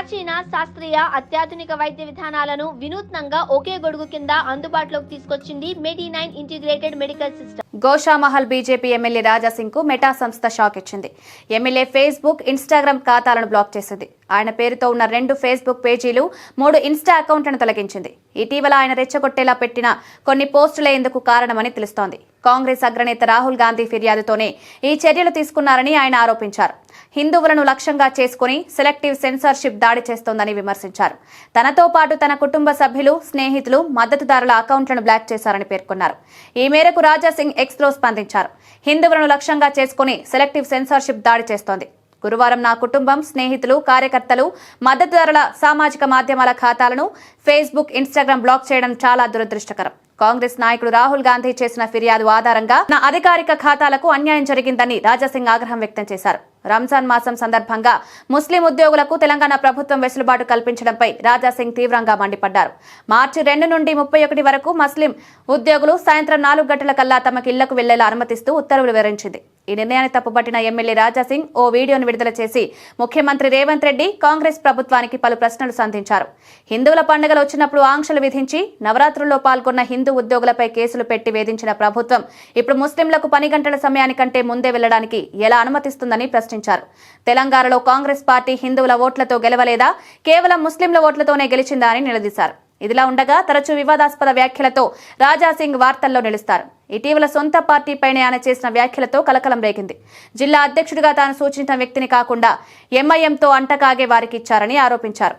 ప్రాచీన శాస్త్రీయ అత్యాధునిక వైద్య విధానాలను వినూత్నంగా ఒకే గొడుగు కింద అందుబాటులోకి తీసుకొచ్చింది మెడి9 integrated medical system. Goshamahal BJP MLA Raja Singh కు మెటా సంస్థ షాక్ ఇచ్చింది. ఎమ్మెల్యే ఫేస్బుక్, ఇన్స్టాగ్రామ్ ఖాతాలను బ్లాక్ చేసింది. ఆయన పేరుతో ఉన్న 2 ఫేస్బుక్ పేజీలు, 3 ఇన్స్టా అకౌంట్లను తొలగించింది. ఇటీవల ఆయన రెచ్చగొట్టేలా పెట్టిన కొన్ని పోస్టులే ఇందుకు కారణమని తెలుస్తోంది. కాంగ్రెస్ అగ్రనేత రాహుల్ గాంధీ ఫిర్యాదుతోనే ఈ చర్యలు తీసుకున్నారని ఆయన ఆరోపించారు. హిందువులను లక్ష్యంగా చేసుకుని సెలెక్టివ్ సెన్సార్షిప్ దాడి చేస్తోందని విమర్శించారు. తనతో పాటు తన కుటుంబ సభ్యులు, స్నేహితులు, మద్దతుదారుల అకౌంట్లను బ్లాక్ చేశారని పేర్కొన్నారు. ఈ మేరకు రాజాసింగ్ ఎక్స్ లో స్పందించారు. హిందువులను లక్ష్యంగా చేసుకుని సెలెక్టివ్ సెన్సార్షిప్ దాడి చేస్తోంది. గురువారం నా కుటుంబం, స్నేహితులు, కార్యకర్తలు, మద్దతుదారుల సామాజిక మాధ్యమాల ఖాతాలను ఫేస్బుక్, ఇన్స్టాగ్రామ్ బ్లాక్ చేయడం చాలా దురదృష్టకరం. కాంగ్రెస్ నాయకుడు రాహుల్ గాంధీ చేసిన ఫిర్యాదు ఆధారంగా నా అధికారిక ఖాతాలకు అన్యాయం జరిగిందని రాజాసింగ్ ఆగ్రహం వ్యక్తం చేశారు. రంజాన్ మాసం సందర్భంగా ముస్లిం ఉద్యోగులకు తెలంగాణ ప్రభుత్వం వెసులుబాటు కల్పించడంపై రాజాసింగ్ తీవ్రంగా మండిపడ్డారు. మార్చి 2 నుండి 31 వరకు ముస్లిం ఉద్యోగులు సాయంత్రం 4 గంటల కల్లా తమకు ఇళ్లకు వెళ్లేలా అనుమతిస్తూ ఉత్తర్వులు వివరించింది. ఈ నిర్ణయాన్ని తప్పుపట్టిన ఎమ్మెల్యే రాజాసింగ్ ఓ వీడియోను విడుదల చేసి ముఖ్యమంత్రి రేవంత్ రెడ్డి, కాంగ్రెస్ ప్రభుత్వానికి పలు ప్రశ్నలు సంధించారు. హిందువుల పండుగలు వచ్చినప్పుడు ఆంక్షలు విధించి నవరాత్రుల్లో పాల్గొన్న హిందూ ఉద్యోగులపై కేసులు పెట్టి వేధించిన ప్రభుత్వం ఇప్పుడు ముస్లింలకు 10 గంటల సమయానికంటే ముందే వెళ్లడానికి ఎలా అనుమతిస్తుందని ప్రశ్నించారు. తెలంగాణలో కాంగ్రెస్ పార్టీ హిందువుల ఓట్లతో గెలవలేదా, కేవలం ముస్లింల ఓట్లతోనే గెలిచిందా అని నిలదీశారు. ఇదిలా ఉండగా తరచూ వివాదాస్పద వ్యాఖ్యలతో రాజాసింగ్ వార్తల్లో నిలుస్తారు. ఇటీవల సొంత పార్టీపైనే ఆయన చేసిన వ్యాఖ్యలతో కలకలం రేగింది. జిల్లా అధ్యక్షుడిగా తాను సూచించిన వ్యక్తిని కాకుండా ఎంఐఎంతో అంటకాగే వారికి ఇచ్చారని ఆరోపించారు.